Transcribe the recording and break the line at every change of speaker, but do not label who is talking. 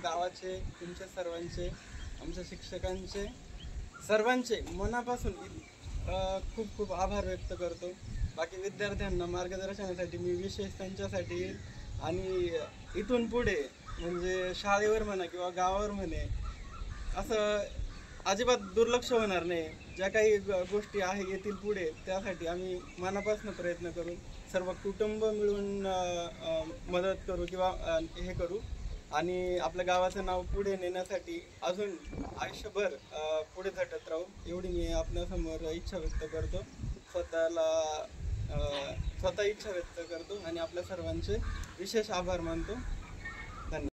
गावाचे, तुमच्या सर्वांचे, आमच्या शिक्षकांचे, सर्वांचे मनापासून खूप खूप आभार व्यक्त करतो. बाकी विद्यार्थ्यांना मार्गदर्शनासाठी मी विशेष त्यांच्यासाठी येईल आणि इथून पुढे म्हणजे शाळेवर म्हणा किंवा गावावर म्हणे असं अजिबात दुर्लक्ष होणार नाही. ज्या काही गोष्टी आहे येतील पुढे त्यासाठी आम्ही मनापासून प्रयत्न करू, सर्व कुटुंब मिळून मदत करू किंवा हे करू आणि आपल्या गावाचं नाव पुढे नेण्यासाठी अजून आयुष्यभर पुढे झटत राहू एवढी मी आपल्यासमोर इच्छा व्यक्त करतो. स्वतः इच्छा व्यक्त करतो आणि आपल्या सर्वांचे विशेष आभार मानतो.